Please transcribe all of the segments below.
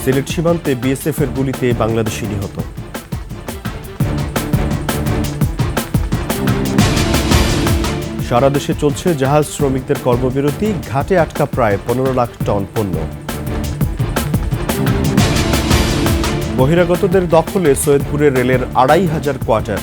সিলেট সীমান্তে বিএসএফের গুলিতে বাংলাদেশি নিহত। সারা দেশে চলছে জাহাজ শ্রমিকদের কর্মবিরতি, ঘাটে আটকা প্রায় 15 লাখ টন পণ্য। বহিরাগতদের দখলে সৈয়দপুরের রেলের 2500 কোয়ার্টার।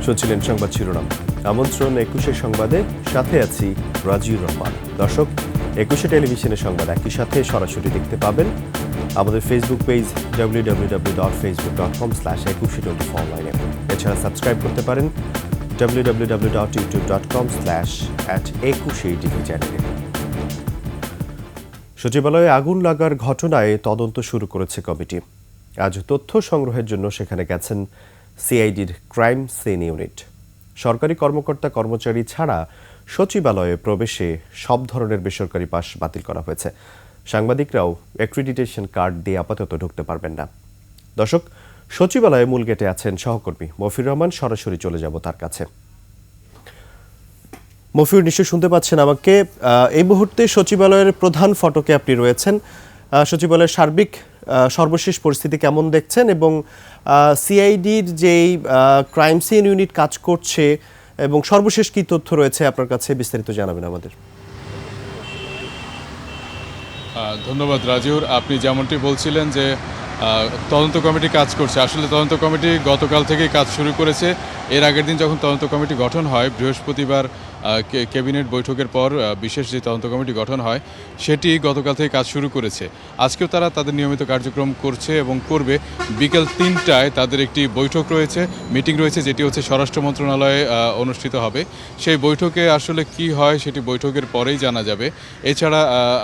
শুনছিলেন সংবাদ শিরোনাম। আমন্ত্রণ 21 সংবাদে, সাথে আছি রাজিউর রহমান। দর্শক, 21 টেলিভিশনের সংবাদ একই সাথে সরাসরি দেখতে পাবেন আমাদের ফেসবুক পেজ www.facebook.com/2124 অনলাইনে। এছাড়া সাবস্ক্রাইব করতে পারেন www.youtube.com/@21tv চ্যানেলে। সচিবালয়ে আগুন লাগার ঘটনায় তদন্ত শুরু করেছে কমিটি। আজ তথ্য সংগ্রহের জন্য সেখানে গেছেন সিআইডির ক্রাইম সিন ইউনিট। সরকারি কর্মকর্তা কর্মচারী ছাড়া সচিবালয়ে প্রবেশে সব ধরনের বেসরকারি পাস বাতিল করা হয়েছে। সাংবাদিকরাও অ্যাক্রিডিটেশন কার্ড দিয়ে আপাতত ঢুকতে পারবেন না। দর্শক, সচিবালয়ে মূল গেটে আছেন সহকর্মী মফির রহমান। সরাসরি চলে যাব তার কাছে। মফির, নিশ্চয় শুনতে পাচ্ছেন আমাকে। এই মুহূর্তে সচিবালয়ের প্রধান ফটকে আপনি রয়েছেন। সচিবালয়ের সার্বিক সর্বশেষ পরিস্থিতি কেমন দেখছেন, এবং সিআইডির যেই ক্রাইম সিন ইউনিট কাজ করছে এবং সর্বশেষ কি তথ্য রয়েছে আপনার কাছে, বিস্তারিত জানাবেন আমাদের। ধন্যবাদ রাজিউর। আপনি যেমনটি বলছিলেন যে তদন্ত কমিটি কাজ করছে, আসলে তদন্ত কমিটি গতকাল থেকেই কাজ শুরু করেছে। এর আগের দিন যখন তদন্ত কমিটি গঠন হয়, বৃহস্পতিবার ক্যাবিনেট বৈঠকের পর বিশেষ যে তদন্ত কমিটি গঠন হয় সেটি গতকাল থেকে কাজ শুরু করেছে। আজকেও তারা তাদের নিয়মিত কার্যক্রম করছে এবং করবে। বিকেল 3টায় তাদের একটি বৈঠক রয়েছে, মিটিং রয়েছে, যেটি হচ্ছে স্বরাষ্ট্র মন্ত্রণালয়ে অনুষ্ঠিত হবে। সেই বৈঠকে আসলে কি হয় সেটি বৈঠকের পরেই জানা যাবে। এছাড়া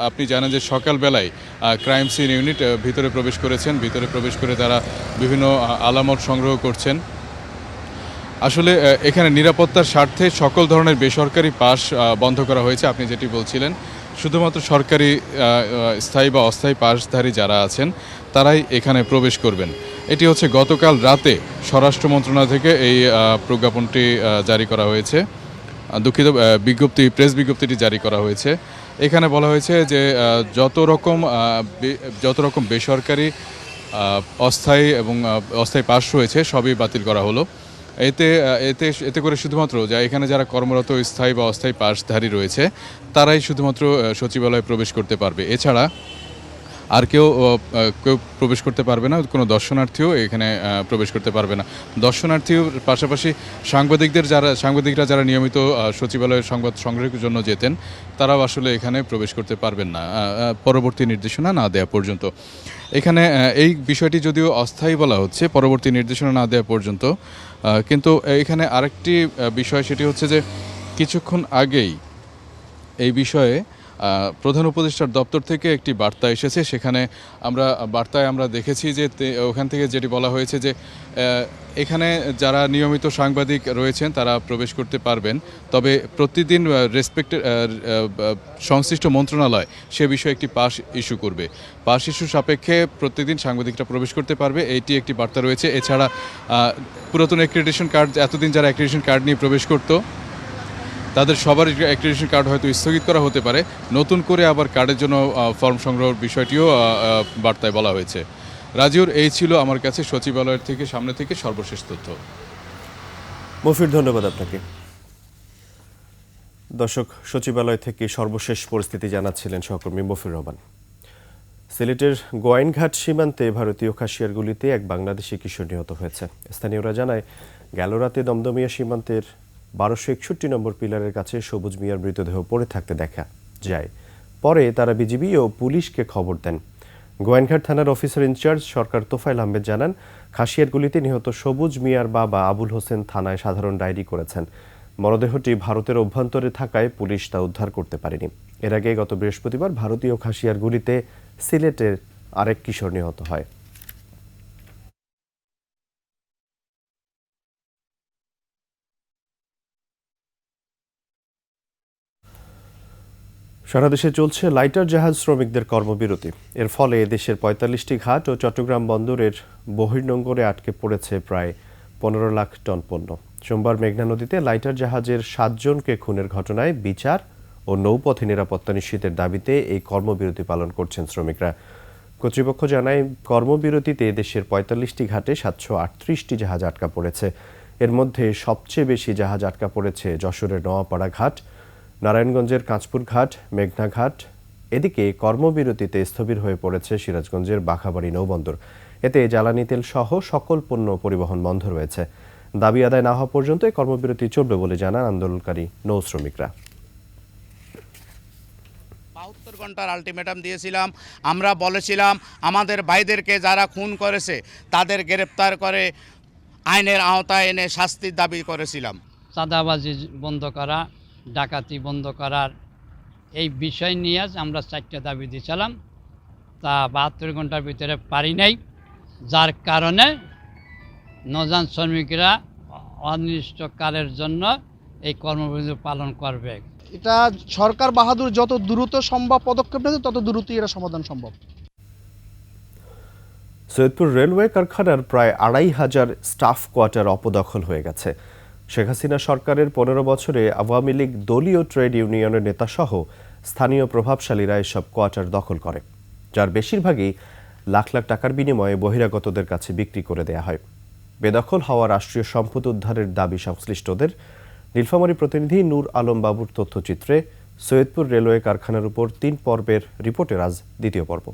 আপনি জানেন যে সকালবেলায় ক্রাইম সিন ইউনিট ভিতরে প্রবেশ করেছেন। ভিতরে প্রবেশ করে তারা বিভিন্ন আলামত সংগ্রহ করছেন। আসলে এখানে নিরাপত্তার স্বার্থে সকল ধরনের বেসরকারি পাস বন্ধ করা হয়েছে। আপনি যেটি বলছিলেন, শুধুমাত্র সরকারি স্থায়ী বা অস্থায়ী পাসধারী যারা আছেন তারাই এখানে প্রবেশ করবেন। এটি হচ্ছে গতকাল রাতে স্বরাষ্ট্র মন্ত্রণালয় থেকে এই প্রজ্ঞাপনটি জারি করা হয়েছে। দুঃখিত, প্রেস বিজ্ঞপ্তিটি জারি করা হয়েছে। এখানে বলা হয়েছে যে যত রকম বেসরকারি অস্থায়ী এবং অস্থায়ী পাস রয়েছে সবই বাতিল করা হলো। এতে করে শুধুমাত্র এখানে যারা কর্মরত স্থায়ী বা অস্থায়ী পাসধারী রয়েছে তারাই শুধুমাত্র সচিবালয়ে প্রবেশ করতে পারবে। এছাড়া আর কেউ প্রবেশ করতে পারবে না। কোনো দর্শনার্থীও এখানে প্রবেশ করতে পারবে না। দর্শনার্থীও পাশাপাশি সাংবাদিকরা যারা নিয়মিত সচিবালয়ের সংবাদ সংগ্রহের জন্য যেতেন তারাও আসলে এখানে প্রবেশ করতে পারবেন না পরবর্তী নির্দেশনা না দেওয়া পর্যন্ত। এখানে এই বিষয়টি যদিও অস্থায়ী বলা হচ্ছে পরবর্তী নির্দেশনা না দেওয়া পর্যন্ত, কিন্তু এখানে আরেকটি বিষয়, সেটি হচ্ছে যে কিছুক্ষণ আগেই এই বিষয়ে প্রধান উপদেষ্টার দপ্তর থেকে একটি বার্তা এসেছে। সেখানে বার্তায় আমরা দেখেছি যে ওখান থেকে যেটি বলা হয়েছে যে এখানে যারা নিয়মিত সাংবাদিক রয়েছেন তারা প্রবেশ করতে পারবেন, তবে প্রতিদিন সংশ্লিষ্ট মন্ত্রণালয় সে বিষয়ে একটি পাস ইস্যু করবে। পাস ইস্যু সাপেক্ষে প্রতিদিন সাংবাদিকরা প্রবেশ করতে পারবে, এইটি একটি বার্তা রয়েছে। এছাড়া পুরাতন অ্যাক্রিডিটেশন কার্ড, এতদিন যারা অ্যাক্রিডিটেশন কার্ড নিয়ে প্রবেশ করতো তাদের সবার অ্যাক্রিডিটেশন কার্ড হয়তো স্থগিত করা হতে পারে। নতুন করে আবার কার্ডের জন্য ফর্ম সংগ্রহের বিষয়টিও বার্তায় বলা হয়েছে। রাজিউর, এই ছিল আমার কাছে সচিবালয়ের সামনে থেকে সর্বশেষ তথ্য। মফির, ধন্যবাদ আপনাকে। দর্শক, সচিবালয় থেকে সর্বশেষ পরিস্থিতি জানাচ্ছিলেন সহকর্মী মফির রহমান। সিলেটের গোয়াইনঘাট সীমান্তে ভারতীয় খাসিয়ার গুলিতে এক বাংলাদেশি কিশোর নিহত হয়েছে। স্থানীয়রা জানায়, গেল রাতে দমদমিয়া সীমান্তের 1261 নম্বর পিলারের কাছে সবুজ মিয়ার মৃতদেহ পড়ে থাকতে দেখা যায়। পরে তারা বিজিবি ও পুলিশকে খবর দেন। গোয়াইনঘাট থানার অফিসার ইনচার্জ সরকার তোফায়েল আহমেদ জানান, খাসিয়ার গুলিতে নিহত সবুজ মিয়ার বাবা আবুল হোসেন থানায় সাধারণ ডায়েরি করেছেন। মরদেহটি ভারতের অভ্যন্তরে থাকায় পুলিশ তা উদ্ধার করতে পারেনি। এর আগে গত বৃহস্পতিবার ভারতীয় খাসিয়ার গুলিতে সিলেটের আরেক কিশোর নিহত হয়। সারা দেশে চলছে লাইটার জাহাজ শ্রমিকদের কর্মবিরতি। এর ফলে দেশের ৪৫টি ঘাট ও চট্টগ্রাম বন্দরের বহির্নোঙরে আটকে পড়েছে প্রায় ১৫ লাখ টন পণ্য। সোমবার মেঘনা নদীতে লাইটার জাহাজের ৭ জনকে খুনের ঘটনায় বিচার ও নৌপথে নিরাপত্তা নিশ্চিতের দাবিতে এই কর্মবিরতি পালন করছেন শ্রমিকরা। কর্তৃপক্ষ জানায়, কর্মবিরতিতে দেশের ৪৫টি ঘাটে ৭৩৮টি জাহাজ আটকা পড়েছে। এর মধ্যে সবচেয়ে বেশি জাহাজ আটকা পড়েছে যশোরের নোয়াপাড়া ঘাট, নারায়ণগঞ্জের কাঁচপুর ঘাট, মেঘনা ঘাট। এদিকে কর্মবিরতিতে স্থবির হয়ে পড়েছে সিরাজগঞ্জের বাঘাবাড়ি নৌবন্দর। এতে জ্বালানি তেল সহ সকল পণ্য পরিবহন বন্ধ রয়েছে। দাবি আদায় না হওয়া পর্যন্ত এই কর্মবিরতি চলবে বলে জানান আন্দোলনকারী নৌ শ্রমিকরা। ৭২ ঘন্টার আলটিমেটাম দিয়েছিলাম। আমরা বলেছিলাম আমাদের ভাইদেরকে যারা খুন করেছে তাদের গ্রেপ্তার করে আইনের আওতায় এনে শাস্তির দাবি করেছিলাম। চাঁদাবাজি বন্ধ করা, ডাকাতি বন্ধ করার এই বিষয় নিয়ে আমরা 4টা দাবি দিয়েছিলাম, তা ৭২ ঘন্টার ভিতরে পারি নাই, যার কারণে নৌযান শ্রমিকরা অনির্দিষ্টকালের জন্য এই কর্মবিরতি পালন করবে। এটা সরকার বাহাদুর যত দ্রুত সম্ভব পদক্ষেপ নেবে তত দ্রুতই এটা সমাধান সম্ভব। সৈয়দপুর রেলওয়ে কারখানার প্রায় ২৫০০ স্টাফ কোয়ার্টার অপদখল হয়ে গেছে। শেখ হাসিনা সরকারের ১৫ বছরে আওয়ামী লীগ দলীয় ট্রেড ইউনিয়নের নেতাসহ স্থানীয় প্রভাবশালীরা এসব কোয়ার্টার দখল করে, যার বেশিরভাগই লাখ লাখ টাকার বিনিময়ে বহিরাগতদের কাছে বিক্রি করে দেয়া হয়। বেদখল হওয়া রাষ্ট্রীয় সম্পদ উদ্ধারের দাবি সংশ্লিষ্টদের। নীলফামারী প্রতিনিধি নূর আলম বাবুর তথ্যচিত্রে সৈয়দপুর রেলওয়ে কারখানার উপর ৩ পর্বের রিপোর্টের আজ দ্বিতীয় পর্ব।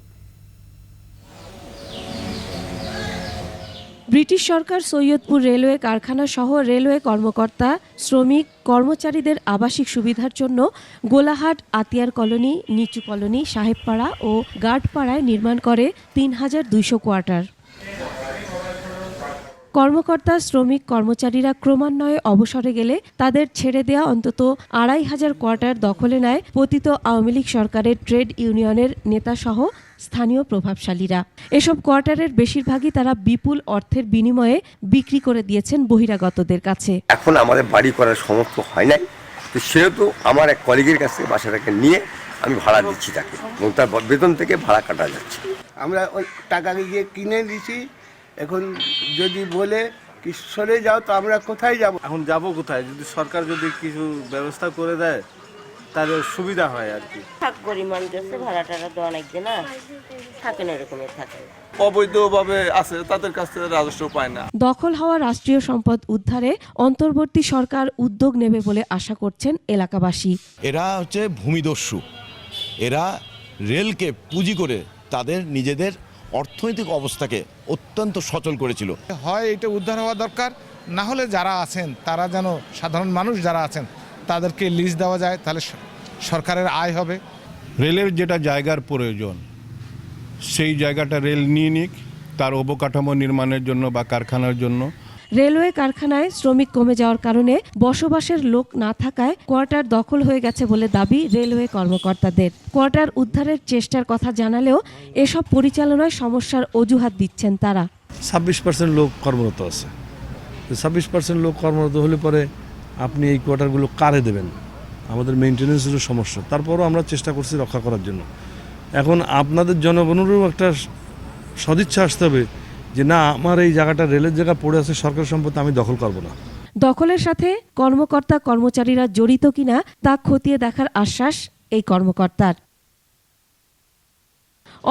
ব্রিটিশ সরকার সৈয়দপুর রেলওয়ে কারখানা সহ রেলওয়ে কর্মকর্তা, শ্রমিক, কর্মচারীদের আবাসিক সুবিধার জন্য গোলাহাট, আতিয়ার কলোনি, নিচু কলোনি, সাহেবপাড়া ও গার্ডপাড়ায় নির্মাণ করে ৩,২০০ কোয়ার্টার। কর্মকর্তা, শ্রমিক, কর্মচারীরা ক্রমান্বয়ে অবসরে গেলে তাদের ছেড়ে দেয়া অন্তত ২৫০০ কোয়ার্টার দখলে নেয় পতিত আওয়ামী লীগ সরকারের ট্রেড ইউনিয়নের নেতাসহ স্থানীয় প্রভাবশালীরা। এসব কোয়ার্টারের বেশিরভাগই তারা বিপুল অর্থের বিনিময়ে বিক্রি করে দিয়েছেন বহিরাগতদের কাছে। এখন আমাদের বাড়ি করার সমর্থ হয় নাই, তো সেহেতু আমার এক কলিগের কাছে বাসাটাকে নিয়ে আমি ভাড়া দিচ্ছি তাকে, এবং তার বেতন থেকে ভাড়া কাটা যাচ্ছে। আমরা ওই টাকা দিয়ে কিনে দিছি। এখন যদি বলে কি সরে যাও, তো আমরা কোথায় যাব? এখন যাব কোথায়? যদি সরকার যদি কিছু ব্যবস্থা করে দেয় তাহলে সুবিধা হয় আর কি। পরিমাণ দিচ্ছে, ভাড়া টাড়া তো অনেকদিন থাকে না, এরকমই থাকে। অবৈধভাবে আছে, তাদের কাছ থেকে রাজস্ব পায় না। দখল হওয়া রাষ্ট্রীয় সম্পদ উদ্ধারে অন্তর্বর্তী সরকার উদ্যোগ নেবে বলে আশা করছেন এলাকাবাসী। এরা হচ্ছে ভূমিদস্যু, এরা রেলকে পুঁজি করে তাদের নিজেদের অর্থনৈতিক অবস্থাকে অত্যন্ত সচল করেছিল। হয় এটা উদ্ধার হওয়া দরকার, না হলে যারা আছেন তারা যেন, সাধারণ মানুষ যারা আছেন তাদেরকে লিজ দেওয়া যায়, তাহলে সরকারের আয় হবে। রেলের যেটা জায়গার প্রয়োজন সেই জায়গাটা রেল নিয়ে নিক তার অবকাঠামো নির্মাণের জন্য বা কারখানার জন্য। রেলওয়ে কারখানায় শ্রমিক কমে যাওয়ার কারণে বসবাসের লোক না থাকায় কোয়ার্টার দখল হয়ে গেছে বলে দাবি রেলওয়ে কর্মকর্তাদের। কোয়ার্টার উদ্ধারের চেষ্টার কথা জানালেও এসব পরিচালনায় সমস্যার অজুহাত দিচ্ছেন তারা। 26% লোক কর্মরত আছে। 26% লোক কর্মরত হলে পরে আপনি এই কোয়ার্টারগুলো কারে দেবেন? আমাদের মেনটেন্যান্সেরও সমস্যা। তারপরও আমরা চেষ্টা করছি রক্ষা করার জন্য। এখন আপনাদের জনগণেরও একটা সদিচ্ছা আসতে হবে যে না, আমার এই জায়গাটা রেলের জায়গা পড়ে আছে, সরকার সম্পত্তি, আমি দখল করব না। দখলের সাথে কর্মকর্তা কর্মচারীরা জড়িত কিনা তা খতিয়ে দেখার আশ্বাস এই কর্মকর্তার।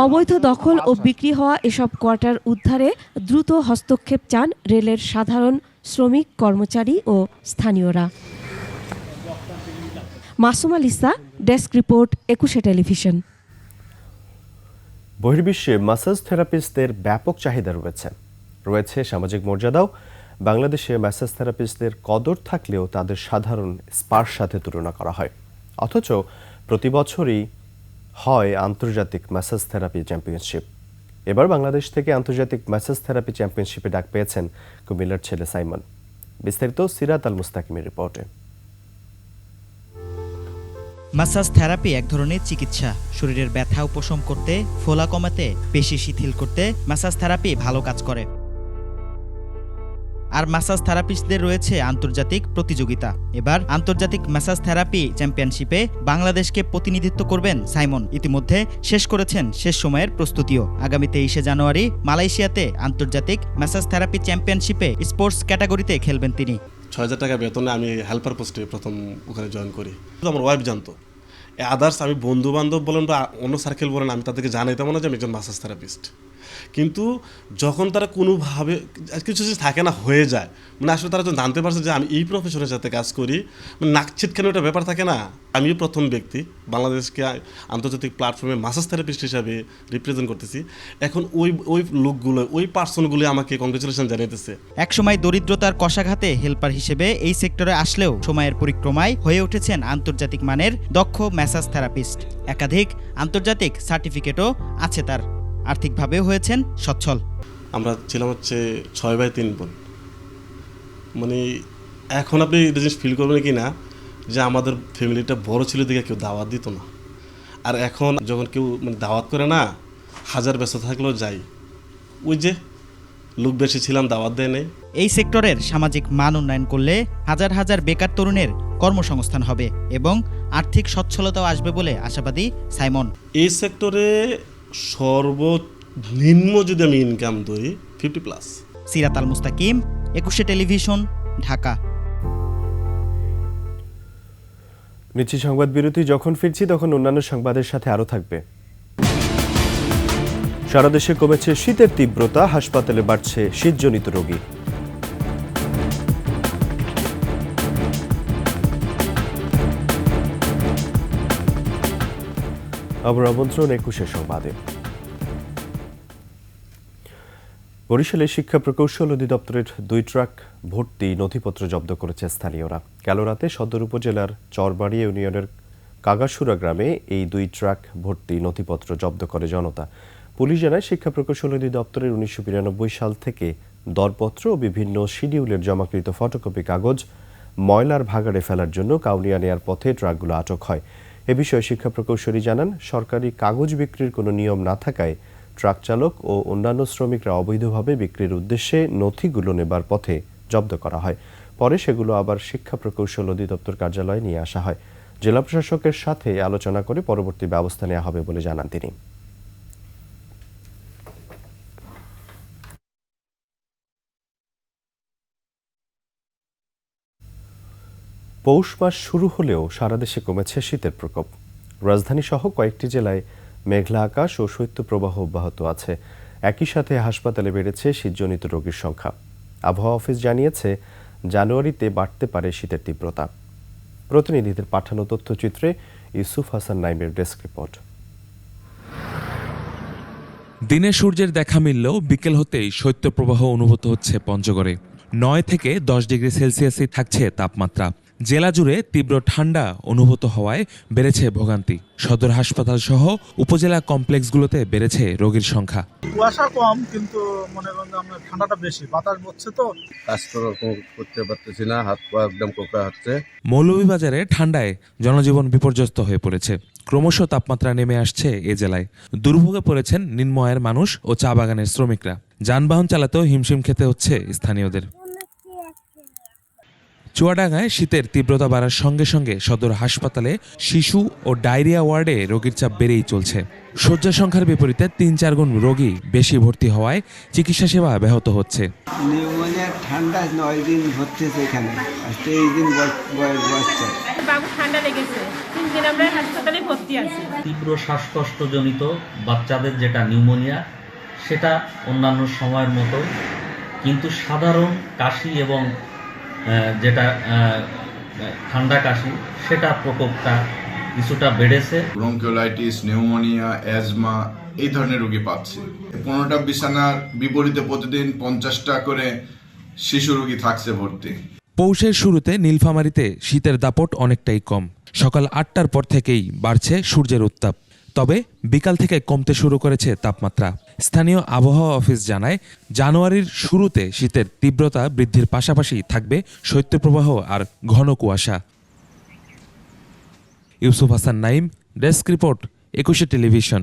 অবৈধ দখল ও বিক্রি হওয়া এসব কোয়ার্টার উদ্ধারে দ্রুত হস্তক্ষেপ চান রেলের সাধারণ শ্রমিক, কর্মচারী ও স্থানীয়রা। Masuma Lisa, desk report, 21 television. বহির্বিশ্বে ম্যাসাজ থেরাপিস্টদের ব্যাপক চাহিদা রয়েছে সামাজিক মর্যাদাও। বাংলাদেশে ম্যাসাজ থেরাপিস্টদের কদর থাকলেও তাদের সাধারণ স্পার সাথে তুলনা করা হয়, অথচ প্রতি বছরই হয় আন্তর্জাতিক ম্যাসাজ থেরাপি চ্যাম্পিয়নশিপ। এবার বাংলাদেশ থেকে আন্তর্জাতিক ম্যাসাজ থেরাপি চ্যাম্পিয়নশিপে ডাক পেয়েছেন কুমিল্লার ছেলে সাইমন। বিস্তারিত সিরাত আল মুস্তাকিমের রিপোর্টে। ম্যাসাজ থেরাপি এক ধরনের চিকিৎসা। শরীরের ব্যথা উপশম করতে, ফোলা কমাতে, পেশি শিথিল করতে ম্যাসাজ থেরাপি ভালো কাজ করে। আর ম্যাসাজ থেরাপিস্টদের রয়েছে আন্তর্জাতিক প্রতিযোগিতা। এবার আন্তর্জাতিক ম্যাসাজ থেরাপি চ্যাম্পিয়নশিপে বাংলাদেশকে প্রতিনিধিত্ব করবেন সাইমন। ইতিমধ্যে শেষ করেছেন শেষ সময়ের প্রস্তুতিও। আগামী 23শে জানুয়ারি মালয়েশিয়াতে আন্তর্জাতিক ম্যাসাজ থেরাপি চ্যাম্পিয়নশিপে স্পোর্টস ক্যাটাগরিতে খেলবেন তিনি। ৬,০০০ টাকা বেতনে আমি হেল্পার পোস্টে প্রথম ওখানে জয়েন করি। আমার ওয়াইফ জানতো, আদার্স আমি বন্ধু বান্ধব বলেন বা অন্য সার্কেল বলেন, আমি তাদেরকে জানাইতাম না যে আমি একজন ম্যাসাজ থেরাপিস্ট। কিন্তু যখন তারা কোনোভাবে কিছু কিছু থাকে না হয়ে যায়, মানে আসলে তারা যখন জানতে পারছে যে আমি এই প্রফেশনের সাথে কাজ করি, মানে নাক ছিটকানো একটা ব্যাপার থাকে না। আমিও প্রথম ব্যক্তি বাংলাদেশকে আন্তর্জাতিক প্ল্যাটফর্মে ম্যাসাজ থেরাপিস্ট হিসাবে রিপ্রেজেন্ট করতেছি। এখন ওই লোকগুলো, ওই পার্সনগুলো আমাকে কংগ্রেচুলেশন জানাইতেছে। একসময় দরিদ্রতার কষাঘাতে হেল্পার হিসেবে এই সেক্টরে আসলেও সময়ের পরিক্রমায় হয়ে উঠেছেন আন্তর্জাতিক মানের দক্ষ ম্যাসাজ থেরাপিস্ট। একাধিক আন্তর্জাতিক সার্টিফিকেটও আছে তার। আর্থিকভাবেও হয়েছেন সচ্ছল। আমরা ছিলাম হচ্ছে 6/3 বোন। মানে এখন আপনি এটা জিনিস ফিল করবেন কি না যে আমাদের ফ্যামিলিটা বড় ছিল দিকে কেউ দাওয়াত দিত না। আর এখন যখন কেউ মানে দাওয়াত করে না, হাজার ব্যস্ত থাকলেও যাই, ওই যে লোক বেশি ছিলাম দাওয়াত দেয় নেই। এই সেক্টরের সামাজিক মান উন্নয়ন করলে হাজার হাজার বেকার তরুণের কর্মসংস্থান হবে এবং আর্থিক সচ্ছলতাও আসবে বলে আশাবাদী সাইমন। এই সেক্টরে সর্বনিম্ন যদি আমি ইনকাম ধরি 50+। সিরাত আল মুস্তাকিম, 21শে টেলিভিশন, ঢাকা। নিচ্ছি সংবাদ বিরতি। যখন ফিরছি তখন অন্যান্য সংবাদের সাথে আরও থাকবে। সারা দেশে কমেছে শীতের তীব্রতা, হাসপাতালে বাড়ছে শীতজনিত রোগী। আবার আমন্ত্রণ 21শে সংবাদে। বরিশালে শিক্ষা প্রকৌশল অধিদপ্তরের 2 ট্রাক ভর্তি নথিপত্র জব্দ করেছে স্থানীয়রা। কাল রাতে সদর উপজেলার চরবাড়ি ইউনিয়নের কাগাসুরা গ্রামে এই 2 ট্রাক ভর্তি নথিপত্র জব্দ করে জনতা। পুলিশ জানায়, শিক্ষা প্রকৌশল অধিদপ্তরের 1992 সাল থেকে দরপত্র ও বিভিন্ন শিডিউলের জমাকৃত ফটোকপি কাগজ ময়লার ভাগাড়ে ফেলার জন্য কাউনিয়া নেয়ার পথে ট্রাকগুলো আটক হয়। এ বিষয়ে শিক্ষা প্রকৌশলী জানান, সরকারি কাগজ বিক্রির কোনো নিয়ম না থাকায় ট্রাক চালক ও অন্যান্য শ্রমিকরা অবৈধভাবে বিক্রির উদ্দেশ্যে নথিগুলো নেবার পথে জব্দ করা হয়। পরে সেগুলো আবার শিক্ষা প্রকৌশল অধিদপ্তর কার্যালয়ে নিয়ে আসা হয়। জেলা প্রশাসকের সাথে আলোচনা করে পরবর্তী ব্যবস্থা নেওয়া হবে বলে জানান তিনি। পৌষ মাস শুরু হলেও সারা দেশে কমেছে শীতের প্রকোপ। রাজধানী সহ কয়েকটি জেলায় মেঘলা আকাশ ও শৈত্যপ্রবাহ অব্যাহত আছে। একই সাথে হাসপাতালে বেড়েছে শীতজনিত রোগীর সংখ্যা। আবহাওয়া অফিস জানিয়েছে, জানুয়ারিতে বাড়তে পারে শীতের তীব্রতা। প্রতিনিধিদের পাঠানো তথ্যচিত্রে ইউসুফ হাসান নাইমের ডেস্ক রিপোর্ট। দিনে সূর্যের দেখা মিললেও বিকেল হতেই শৈত্যপ্রবাহ অনুভূত হচ্ছে পঞ্চগড়ে। 9 থেকে 10 ডিগ্রি সেলসিয়াসই থাকছে তাপমাত্রা। জেলা জুড়ে তীব্র ঠান্ডা অনুভূত হওয়ায় বেড়েছে ভোগান্তি। সদর হাসপাতাল সহ উপজেলা কমপ্লেক্সগুলোতে বেড়েছে রোগীর সংখ্যা। কুয়াশা কম, কিন্তু মনে করেন আমরা ঠান্ডাটা বেশি, বাতাস বচ্ছে তো কাজ করতে পারতেছি না, হাত পা একদম কোঁকড়া হচ্ছে। মৌলভীবাজারে ঠান্ডায় জনজীবন বিপর্যস্ত হয়ে পড়েছে। ক্রমশ তাপমাত্রা নেমে আসছে এ জেলায়। দুর্ভোগে পড়েছেন নিম্ন আয়ের মানুষ ও চা বাগানের শ্রমিকরা। যানবাহন চালাতেও হিমশিম খেতে হচ্ছে স্থানীয়দের। চুয়াডাঙ্গায় শীতের তীব্রতা বাড়ার সঙ্গে সঙ্গে সদর হাসপাতালে শিশু ও ডায়রিয়া ওয়ার্ডে রোগীর চাপ বেড়েই চলছে। শয্যা সংখ্যার বিপরীতে 3-4 গুণ রোগী বেশি ভর্তি হওয়ায় চিকিৎসা সেবা ব্যাহত হচ্ছে। নিউমোনিয়া ঠান্ডা 9 দিন হচ্ছে এখানে, আজকে এই দিন বসছে। বাবু ঠান্ডা লেগেছে, 3 দিন আমরা হাসপাতালে ভর্তি আছি। তীব্র শ্বাসকষ্টজনিত বাচ্চাদের যেটা নিউমোনিয়া, সেটা অন্যান্য সময়ের মতো, কিন্তু সাধারণ কাশি এবং যেটা ঠান্ডা কাশি, সেটা প্রকোপটা কিছুটা বেড়েছে। ব্রঙ্কিওলাইটিস, নিউমোনিয়া, অ্যাজমা এই ধরনের রোগী পাচ্ছি। 15টা বিছানার বিপরীতে প্রতিদিন 50টা করে শিশু রোগী থাকছে ভর্তি। পৌষের শুরুতে নীলফামারীতে শীতের দাপট অনেকটাই কম। সকাল 8টার পর থেকেই বাড়ছে সূর্যের উত্তাপ, তবে বিকাল থেকে কমতে শুরু করেছে তাপমাত্রা। স্থানীয় আবহাওয়া অফিস জানায়, জানুয়ারির শুরুতে শীতের তীব্রতা বৃদ্ধির পাশাপাশি থাকবে শৈত্যপ্রবাহ আর ঘন কুয়াশা। ইউসুফ হাসান নাইম, ডেস্ক রিপোর্ট, 21শে টেলিভিশন।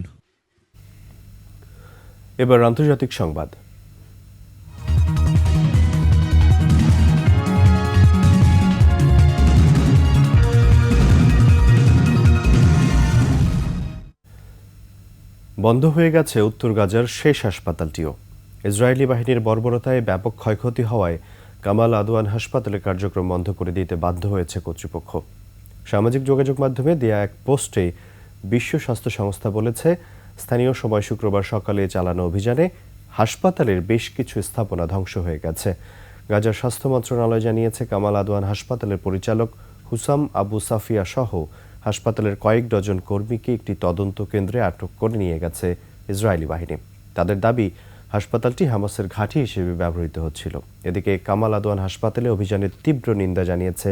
এবার আন্তর্জাতিক সংবাদ। বন্ধ হয়ে গেছে উত্তর গাজার শেষ হাসপাতালটিও। ইসরায়েলি বাহিনীর বর্বরতায় ব্যাপক ক্ষয়ক্ষতি হওয়ায় কামাল আদওয়ান হাসপাতালের কার্যক্রম বন্ধ করে দিতে বাধ্য হয়েছে কর্তৃপক্ষ। সামাজিক যোগাযোগ মাধ্যমে দেয়া এক পোস্টে বিশ্ব স্বাস্থ্য সংস্থা বলেছে, স্থানীয় সময় শুক্রবার সকালে চালানো অভিযানে হাসপাতালের বেশ কিছু স্থাপনা ধ্বংস হয়ে গেছে। গাজার স্বাস্থ্য মন্ত্রণালয় জানিয়েছে, কামাল আদওয়ান হাসপাতালের পরিচালক হুসাম আবু সাফিয়া সহ হাসপাতালের কয়েক ডজন কর্মীকে একটি তদন্ত কেন্দ্রে আটক করে নিয়ে গেছে ইসরায়েলি বাহিনী। তাদের দাবি, হাসপাতালটি হামাসের ঘাঁটি হিসেবে ব্যবহৃত হচ্ছিল। এদিকে কামাল আদওয়ান হাসপাতালে অভিযানের তীব্র নিন্দা জানিয়েছে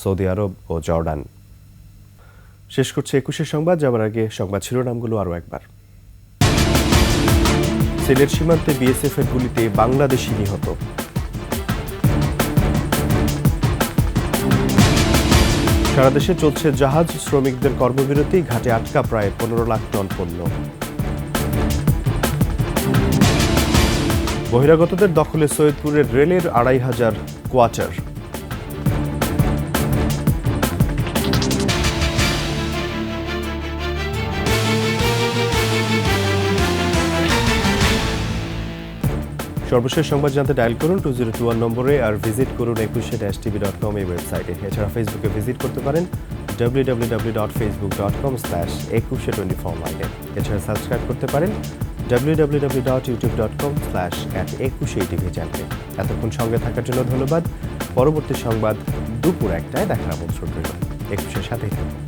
সৌদি আরব ও জর্ডান। শেষ করছে ২১ সংবাদ। যাবার আগে সংবাদ শিরোনামগুলো আরও একবার। সিলেট সীমান্তে বিএসএফ এর গুলিতে বাংলাদেশি নিহত। সারা দেশে চলছে জাহাজ শ্রমিকদের কর্মবিরতি, ঘাটে আটকা প্রায় ১৫ লাখ টন পণ্য। বহিরাগতদের দখলে সৈয়দপুরের রেলের ২৫০০ কোয়ার্টার। সর্বশেষ সংবাদ জানতে ডায়াল করুন 2021 নম্বরে, আর ভিজিট করুন 21tv.com এই ওয়েবসাইটে। এছাড়া ফেসবুকে ভিজিট করতে পারেন www.facebook.com/2124 এছাড়া সাবস্ক্রাইব করতে পারেন www.youtube.com/@21tv চ্যানেলে। এতক্ষণ সঙ্গে থাকার জন্য ধন্যবাদ। পরবর্তী সংবাদ দুপুর ১টায় দেখার আমন্ত্রণ রইল। 21-এর সাথেই থাকুন।